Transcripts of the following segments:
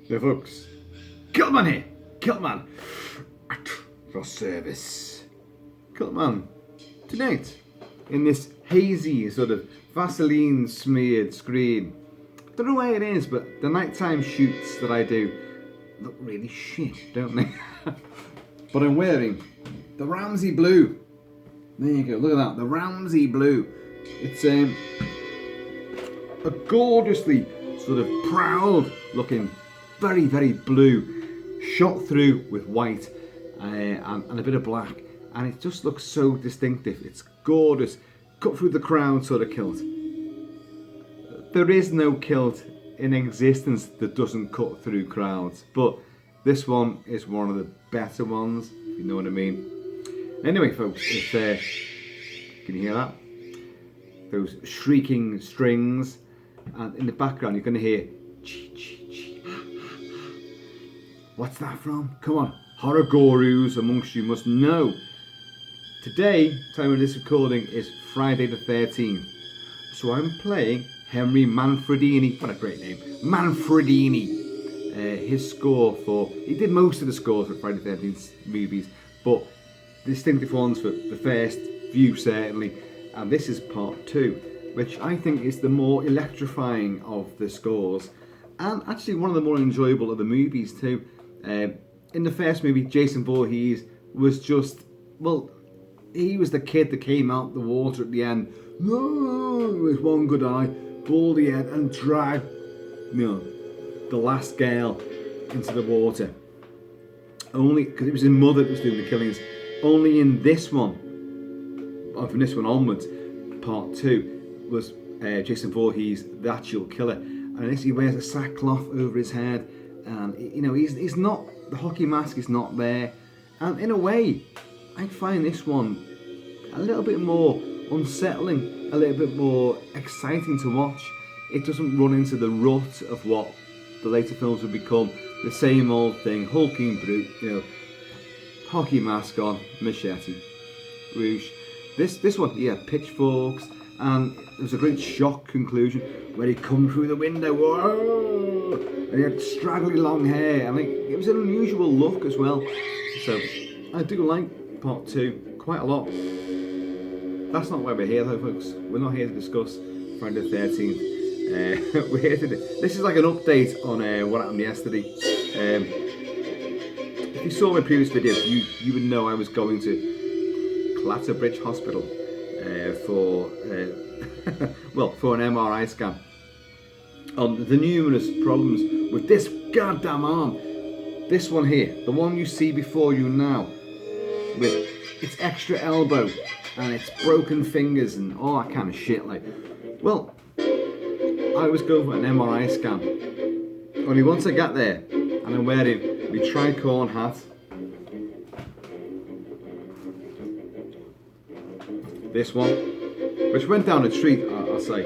Hey folks, Kilt-Man here, Kilt-Man at your service. Kilt-Man, tonight, in this hazy sort of Vaseline smeared screen, don't know why it is, but the nighttime shoots that I do look really shit, don't they? But I'm wearing the Ramsey blue. There you go, look at that, the Ramsey blue. It's a gorgeously sort of proud looking, very, very blue, shot through with white and a bit of black. And it just looks so distinctive. It's gorgeous, cut through the crown sort of kilt. There is no kilt in existence that doesn't cut through crowds, but this one is one of the better ones, if you know what I mean. Anyway, folks, can you hear that? Those shrieking strings, and in the background you're going to hear chee, chee, chee. What's that from? Come on, horror gurus amongst you must know. Today, time of this recording is Friday the 13th, so I'm playing Henry Manfredini. What a great name, Manfredini. His score he did most of the scores for Friday the 13th movies, but distinctive ones for the first few certainly, and this is part 2, which I think is the more electrifying of the scores, and actually one of the more enjoyable of the movies too. In the first movie, Jason Voorhees was just, well, he was the kid that came out the water at the end, with one good eye, baldy head, and dragged, the last girl into the water. Only because it was his mother that was doing the killings. Only in this one, or from this one onwards, part 2, was Jason Voorhees, the actual killer. And this, he wears a sackcloth over his head, and he's not, the hockey mask is not there. And in a way, I find this one a little bit more unsettling, a little bit more exciting to watch. It doesn't run into the rut of what the later films would become, the same old thing, hulking brute, hockey mask on, machete, whoosh. This one, he had pitchforks, and there was a great shock conclusion where he come through the window, whoa, and he had straggly long hair, and it was an unusual look as well. So I do like part 2 quite a lot. That's not why we're here though, folks. We're not here to discuss Friday the 13th. We're here to this is like an update on what happened yesterday. If you saw my previous videos, you would know I was going to Clatterbridge Hospital for for an MRI scan on the numerous problems with this goddamn arm. This one here, the one you see before you now, with its extra elbow and its broken fingers and all that kind of shit. Well, I was going for an MRI scan. Only once I got there, and I'm wearing my tricorn hat, this one, which went down the street, I'll say.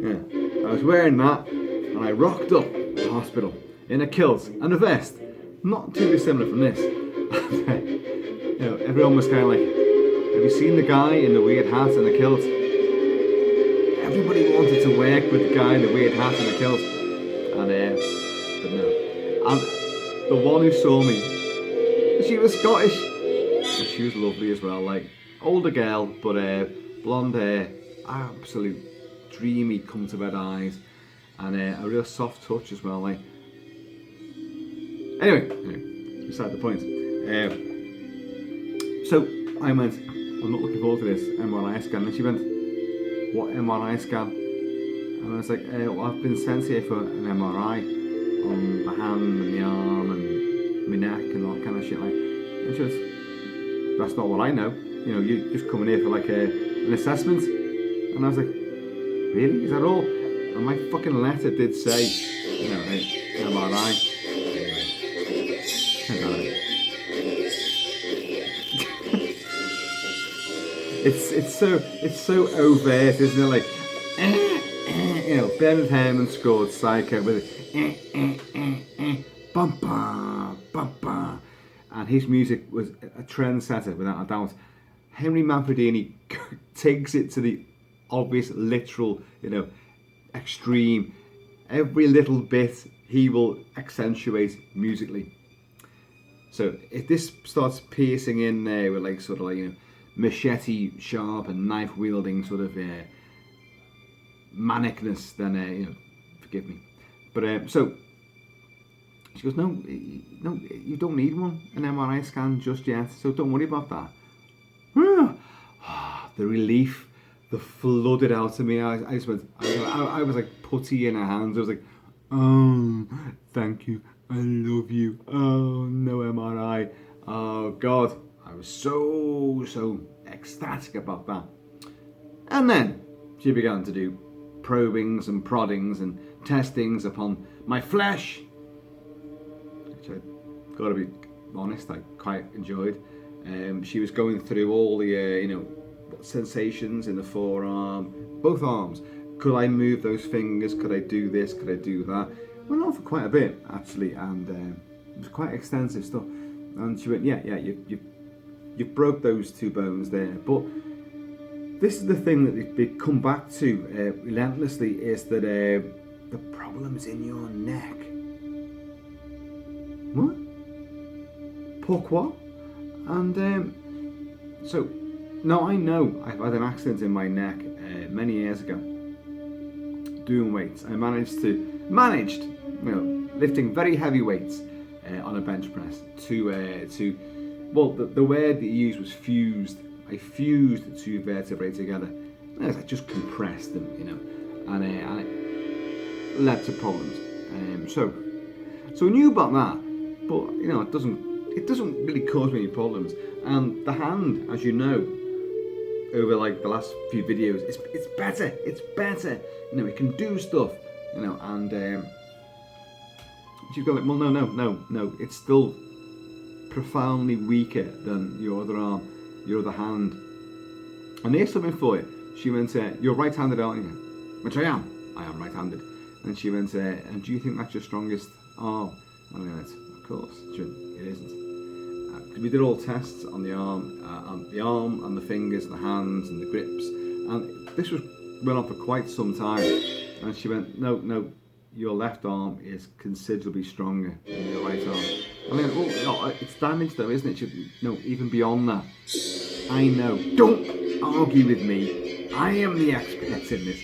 Yeah. I was wearing that, and I rocked up the hospital in a kilt and a vest, not too dissimilar from this. Everyone was kind of like, have you seen the guy in the weird hat and the kilt? Everybody wanted to work with the guy in the weird hat and the kilt, and but no. And the one who saw me, she was Scottish, and she was lovely as well. Older girl, but blonde hair, absolute dreamy come to bed eyes, and a real soft touch as well. Anyway, beside the point. So I went, I'm not looking forward to this MRI scan, and she went, what MRI scan? And I was like, well, I've been sent here for an MRI on the hand and the arm and my neck and all that kind of shit. And she was, that's not what I know. You're just coming here for an assessment. And I was like, really? Is that all? And my fucking letter did say, MRI. It's so overt, isn't it? Bernard Herrmann scored Psycho with it, bum bum bum bum, and his music was a trendsetter without a doubt. Henry Manfredini takes it to the obvious, literal, extreme. Every little bit he will accentuate musically. So if this starts piercing in there with like sort of like, you know, machete sharp and knife wielding sort of manicness, then you know, forgive me. But so she goes, no, you don't need an MRI scan just yet, so don't worry about that. The relief that flooded out of me. I just went, I was like putty in her hands. I was like, oh, thank you, I love you. Oh, no MRI. Oh God, I was so ecstatic about that. And then she began to do probings and proddings and testings upon my flesh, which I gotta be honest, I quite enjoyed. She was going through all the you know, sensations in the forearm, both arms. Could I move those fingers? Could I do this? Could I do that? Went on for quite a bit actually, and it was quite extensive stuff. And she went, yeah, you broke those 2 bones there. But this is the thing that they come back to relentlessly, is that the problem's in your neck. What? Pourquoi? And so now I know I've had an accident in my neck many years ago doing weights. I managed, you know, lifting very heavy weights on a bench press to well, the word that he used was fused. I fused the 2 vertebrae together. I just compressed them, you know, and it led to problems. So I knew about that, but you know, it doesn't really cause me any problems. And the hand, as you know, over like the last few videos, it's better. You know, it can do stuff, you know, and she's going like, well, no, it's still profoundly weaker than your other arm, your other hand. And here's something for you. She went, you're right-handed, aren't you? Which I am right-handed. And she went, and do you think that's your strongest arm? And I went, of course. She went, it isn't. We did all tests on the arm and the fingers, the hands and the grips. And this went on for quite some time. And she went, no, your left arm is considerably stronger than your right arm. I mean, oh, it's damaged though, isn't it? No, even beyond that. I know. Don't argue with me. I am the expert in this.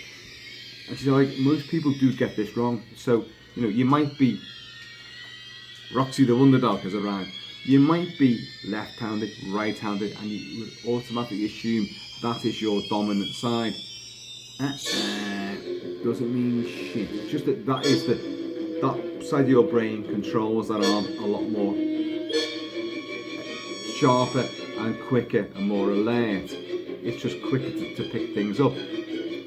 And she's like, most people do get this wrong. So, you know, you might be, Roxy the Wonder Dog has arrived. You might be left-handed, right-handed, and you would automatically assume that is your dominant side. Doesn't mean shit. It's just that is that side of your brain controls that arm a lot more sharper and quicker and more alert. It's just quicker to pick things up.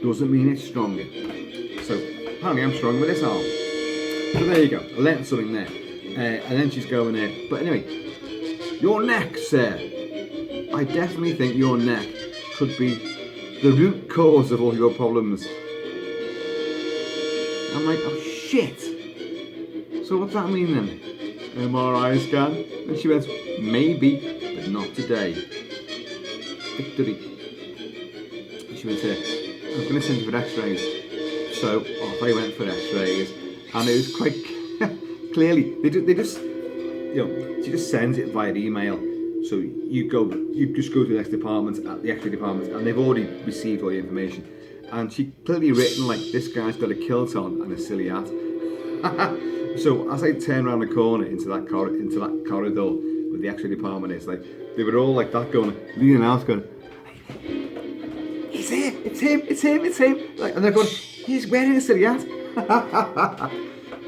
Doesn't mean it's stronger. So apparently I'm strong with this arm. So there you go. I learned something there. And then she's going there. But anyway, your neck, sir. I definitely think your neck could be the root cause of all your problems. I'm like, oh shit. So what's that mean then? MRI scan? And she went, maybe, but not today. Victory. And she went, I'm going to send you for x-rays. So off I went for x-rays, and it was quite clearly, they just, you know, she just sends it via email. So you just go to the next department, at the x-ray department, and they've already received all the information. And she clearly written like, this guy's got a kilt on and a silly hat. So as I turned around the corner into that corridor where the x-ray department is, like, they were all like that, going, leaning out, going, he's here, it's him. Like, and they're going, he's wearing a silly hat.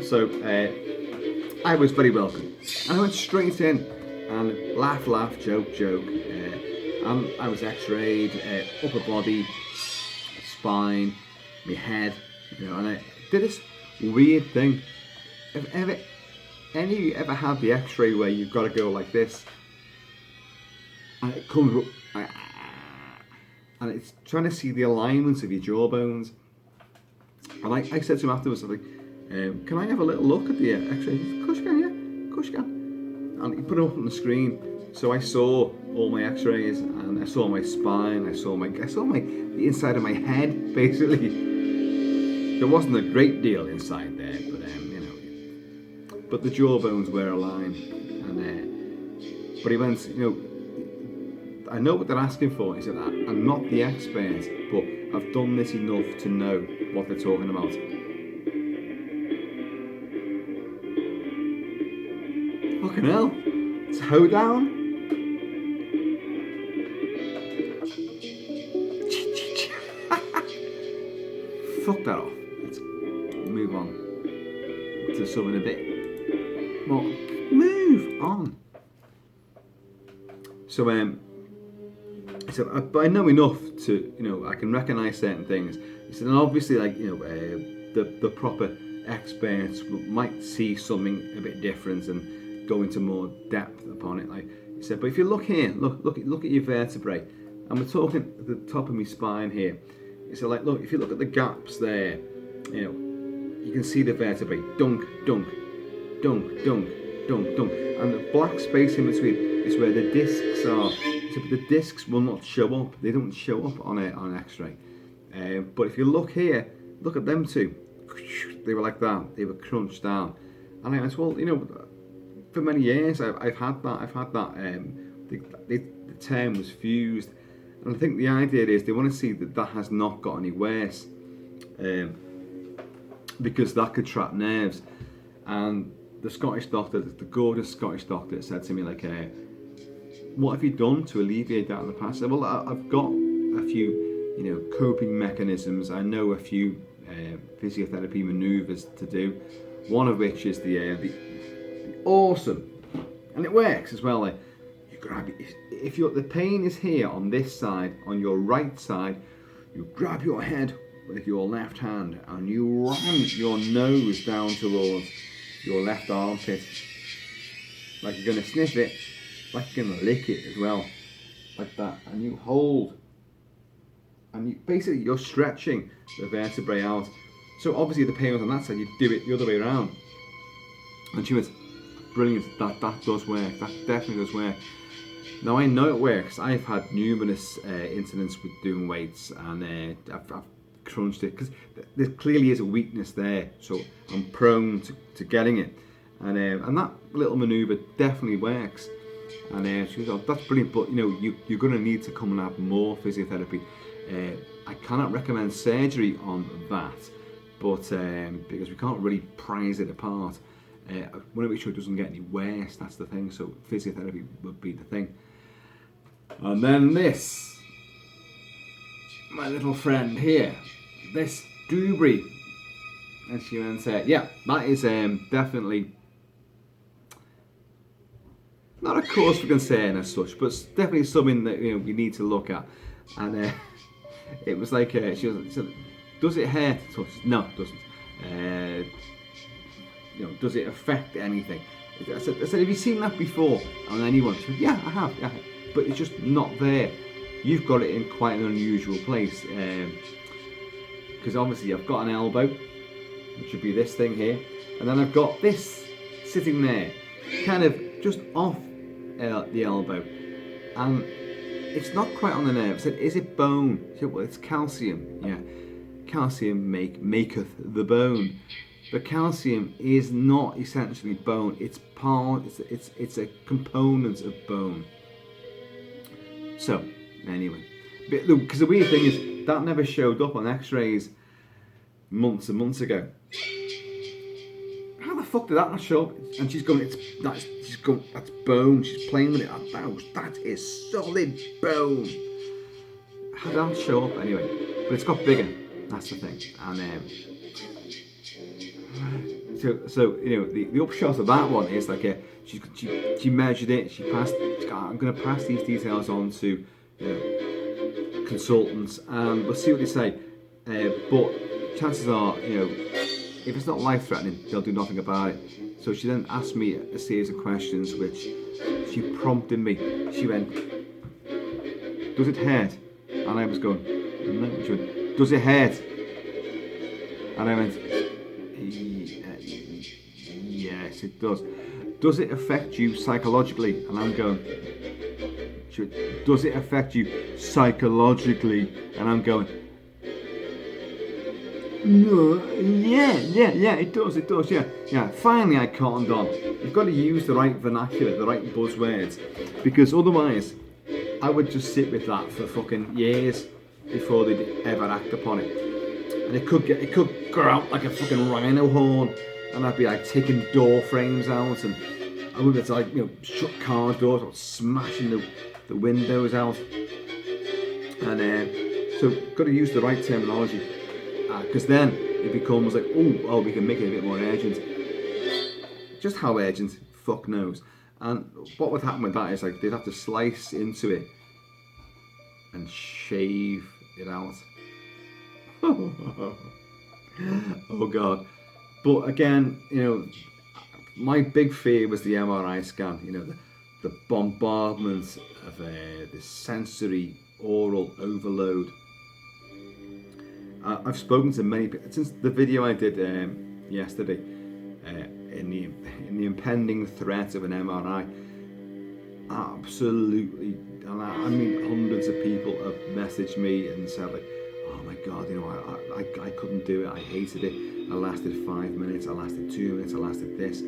So I was very welcome. And I went straight in and laugh, joke. And I was x-rayed, upper body, spine, my head, you know, and I did this weird thing. Have any of you ever had the x-ray where you've got to go like this, and it comes up, and it's trying to see the alignments of your jawbones? And I said to him afterwards, like, can I have a little look at the x-ray? He said, of course you can, yeah, of course you can. And he put it up on the screen, so I saw all my x-rays, and I saw my spine, I saw the inside of my head, basically. There wasn't a great deal inside there, but you know, but the jawbones were aligned. But he went, I know what they're asking for. He said, I'm not the expert, but I've done this enough to know what they're talking about. Fucking hell. It's hoedown. Fuck that off. Let's move on to something a bit more. Move on. So, he said, but I know enough to, I can recognise certain things. He said, and obviously, like, the proper experts might see something a bit different and go into more depth upon it. Like he said, but if you look here, look at your vertebrae, and we're talking at the top of my spine here. He said, like, look, if you look at the gaps there, you can see the vertebrae, dunk, dunk, dunk, dunk, dunk, dunk, and the black space in between is where the discs are. So the discs will not show up. They don't show up on an X-ray. But if you look here, look at them two. They were like that. They were crunched down. And I went, well, for many years I've had that. The term was fused, and I think the idea is they want to see that has not got any worse, because that could trap nerves. And the Scottish doctor, the gorgeous Scottish doctor, said to me, like, what have you done to alleviate that in the past? I said, well, I've got a few, coping mechanisms. I know a few physiotherapy manoeuvres to do. One of which is the awesome, and it works as well. Like, you grab it, if the pain is here on this side, on your right side, you grab your head with your left hand and you ramp your nose down towards your left armpit, like you're going to sniff it, like you're going to lick it as well, like that, and you hold, and you're stretching the vertebrae out. So obviously the pain was on that side, you do it the other way around. And she went, brilliant, that does work, that definitely does work. Now I know it works. I've had numerous incidents with doing weights, and I've crunched it, because there clearly is a weakness there, so I'm prone to getting it, and that little manoeuvre definitely works. And she was, oh, that's brilliant, but you're going to need to come and have more physiotherapy. I cannot recommend surgery on that, but because we can't really prize it apart. I want to make sure it doesn't get any worse, that's the thing, so physiotherapy would be the thing. And then this, my little friend here, this Dewberry, and she went, yeah, that is definitely not a cause for concern as such, but it's definitely something that we need to look at. And it was like, she said, does it hurt to touch? No, it doesn't. Does it affect anything? I said, have you seen that before on anyone? She went, yeah, I have, but it's just not there. You've got it in quite an unusual place, because obviously I've got an elbow, which would be this thing here, and then I've got this sitting there, kind of just off the elbow, and it's not quite on the nerve. I said, is it bone? She said, well, it's calcium. Yeah, calcium maketh the bone. But calcium is not essentially bone. It's it's a component of bone. So anyway, because the weird thing is that never showed up on X-rays months and months ago. How the fuck did that not show up? And she's going, that's bone. She's playing with it. That is solid bone. How did that show up anyway? But it's got bigger. That's the thing. And so the upshot of that one is like she measured it. She passed. I'm going to pass these details on to consultants, and we'll see what they say. But chances are, if it's not life-threatening, they'll do nothing about it. So she then asked me a series of questions, which she prompted me. She went, "Does it hurt?" And I was going, "No." She went, "Does it hurt?" And I went, "Yes, it does." "Does it affect you psychologically?" And I'm going, she went, "Does it affect you psychologically?" And I'm going, No, yeah, it does, yeah. Finally, I cottoned on. You've got to use the right vernacular, the right buzzwords, because otherwise, I would just sit with that for fucking years before they'd ever act upon it. And it could grow out like a fucking rhino horn, and I'd be like taking door frames out, and I would be like, shut car doors, or smashing the windows out, and so got to use the right terminology, because then it becomes like, oh, we can make it a bit more urgent. Just how urgent, fuck knows. And what would happen with that is like they'd have to slice into it and shave it out. Oh god. But again, my big fear was the MRI scan, the bombardment of the sensory oral overload. I've spoken to many people since the video I did yesterday in the impending threat of an MRI. Absolutely, and I mean hundreds of people have messaged me and said like, oh my god, I couldn't do it, I hated it, I lasted 5 minutes, I lasted 2 minutes, I lasted this.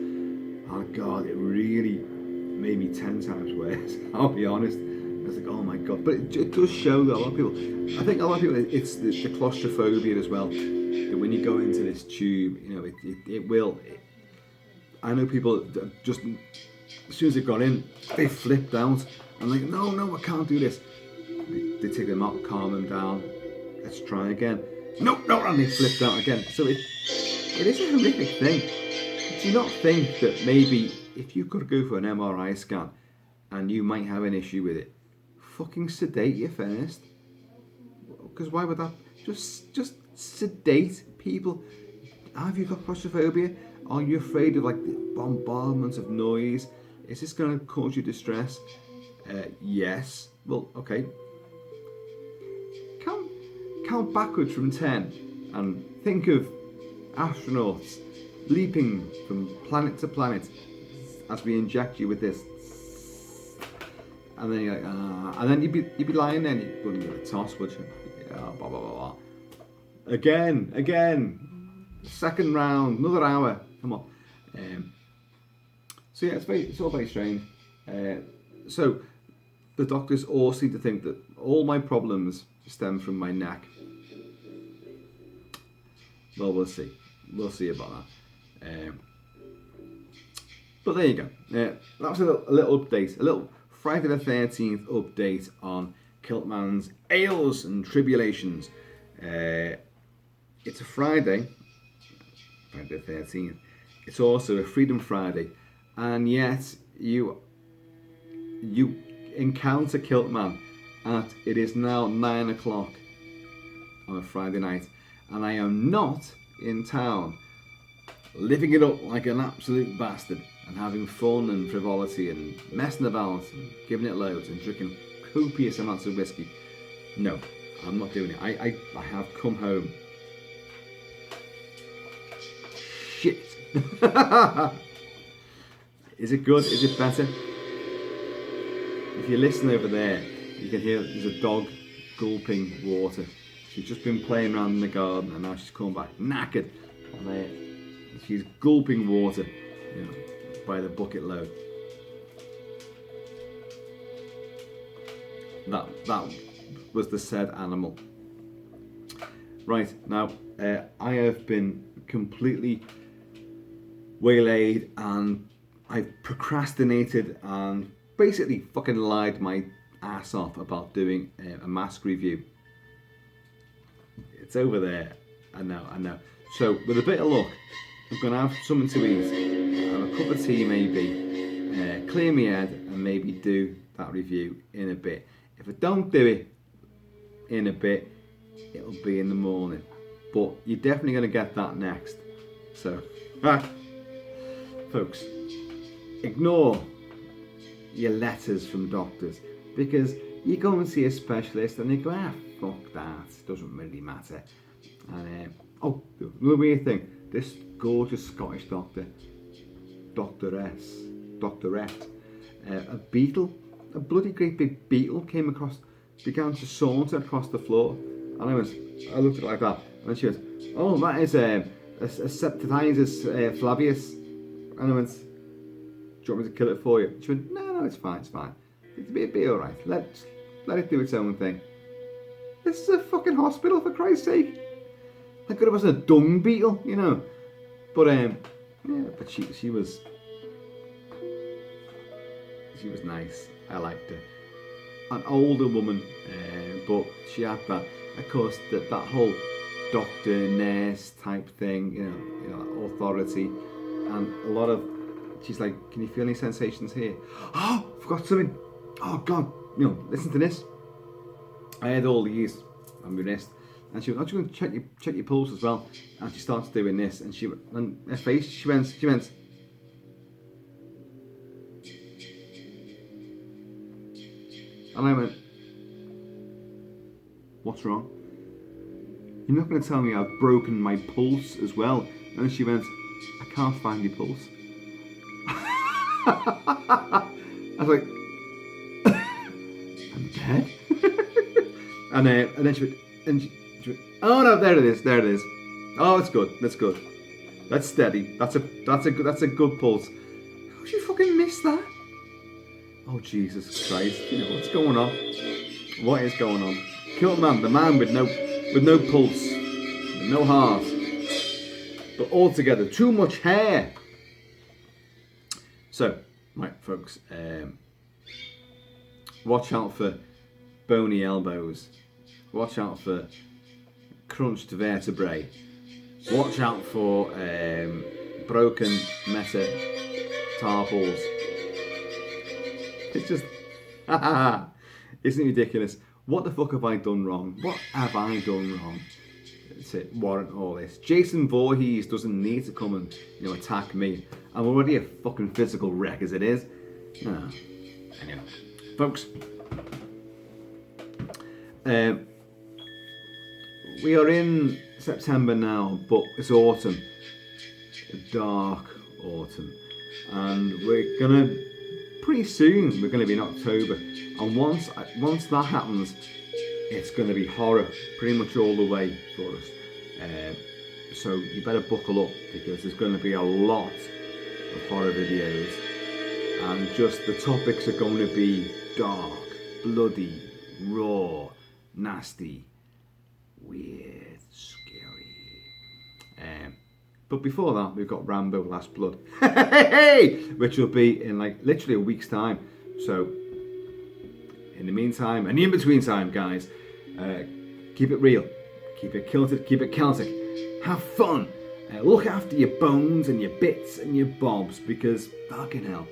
Oh god, it really made me 10 times worse, I'll be honest. I was like, oh my god, but it does show that a lot of people, I think a lot of people, it's the claustrophobia as well, that when you go into this tube, it will, I know people just, as soon as they got in, they flipped out, and like, no, I can't do this. They take them out, calm them down, let's try again. No, and they flipped out again. So it is a horrific thing. Do you not think that maybe if you could go for an MRI scan and you might have an issue with it, fucking sedate you first? Because why would that? Just sedate people. Have you got claustrophobia? Are you afraid of like the bombardment of noise? Is this going to cause you distress? Yes. Well, okay. Count backwards from 10 and think of astronauts leaping from planet to planet as we inject you with this. And then you're like, and then you'd be lying there and you wouldn't give a toss, would you? Blah, blah, blah, blah. Again. Second round, another hour. Come on. So yeah, it's all very strange. So the doctors all seem to think that all my problems stem from my neck. Well, we'll see. We'll see about that. But there you go. That was a little update, a little Friday the 13th update on Kilt-Man's ails and tribulations. It's a Friday the 13th. It's also a Freedom Friday, and yet you encounter Kilt-Man at, it is now 9 o'clock on a Friday night, and I am not in town living it up like an absolute bastard and having fun and frivolity and messing about and giving it loads and drinking copious amounts of whiskey. No, I'm not doing it. I have come home. Shit. Is it good? Is it better? If you listen over there, you can hear there's a dog gulping water. She's just been playing around in the garden and now she's come back knackered. And she's gulping water, by the bucket load. That was the said animal. Right, now I have been completely waylaid and I've procrastinated and basically fucking lied my ass off about doing a mask review. It's over there. I know. So with a bit of luck, I'm going to have something to eat, have a cup of tea maybe, clear my head and maybe do that review in a bit. If I don't do it in a bit, it'll be in the morning. But you're definitely going to get that next. So, folks, ignore your letters from doctors, because you go and see a specialist and they go, fuck that, doesn't really matter. And the weird thing, this gorgeous Scottish doctor, doctorette, a beetle, a bloody great big beetle began to saunter across the floor, and I looked at it like that. And she goes, oh, that is a Septimius Flavius. And I went, do you want me to kill it for you? She went, no, it's fine, it's fine. It'll be alright. Let it do its own thing. This is a fucking hospital, for Christ's sake. I could have been a dung beetle, you know. But yeah, but she was nice. I liked her. An older woman, but she had that, of course, that whole doctor, nurse type thing, you know, authority, and a lot of. She's like, can you feel any sensations here? Oh, I forgot something. Oh God, you know, listen to this. I had all these on my wrist, and she was actually going to check your pulse as well. And she starts doing this, and her face, she went. And I went, what's wrong? You're not going to tell me I've broken my pulse as well? And she went, I can't find your pulse. I was like, I'm dead. and then she went, oh no, there it is. Oh, it's good. That's steady. That's a good pulse. How did you fucking miss that? Oh Jesus Christ! You know what's going on? What is going on? Kilt-Man, the man with no pulse, with no heart, but altogether too much hair. So, right, folks, watch out for bony elbows. Watch out for crunched vertebrae. Watch out for broken metatarsals. It's just, isn't it ridiculous? What the fuck have I done wrong? What have I done wrong to warrant all this? Jason Voorhees doesn't need to come and, you know, attack me. I'm already a fucking physical wreck as it is. No. Anyway, folks, we are in September now, but it's autumn, a dark autumn, and we're gonna. Pretty soon we're going to be in October, and once that happens, it's going to be horror pretty much all the way for us. So you better buckle up, because there's going to be a lot of horror videos, and just the topics are going to be dark, bloody, raw, nasty, weird, scary. But before that, we've got Rambo Last Blood, which will be in like literally a week's time. So, in the meantime, and in between time, guys, keep it real, keep it kilted, keep it Celtic, have fun, look after your bones and your bits and your bobs, because fucking hell,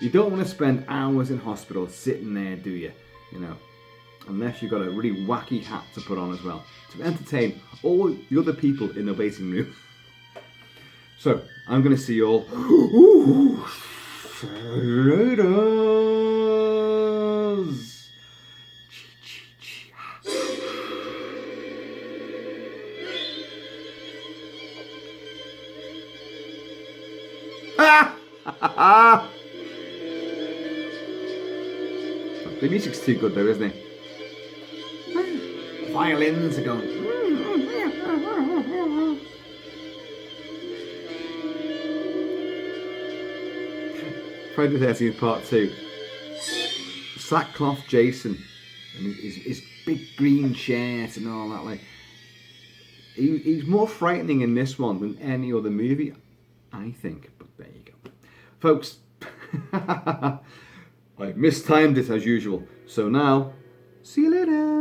you don't want to spend hours in hospital sitting there, do you? You know. Unless you've got a really wacky hat to put on as well, to entertain all the other people in the waiting room. So, I'm going to see you all. The music's too good though, isn't it? Violins are going. Friday the 13th Part 2. Sackcloth Jason and his big green shirt and all that. Like, he's more frightening in this one than any other movie, I think. But there you go, folks. I mistimed it as usual. So now, see you later.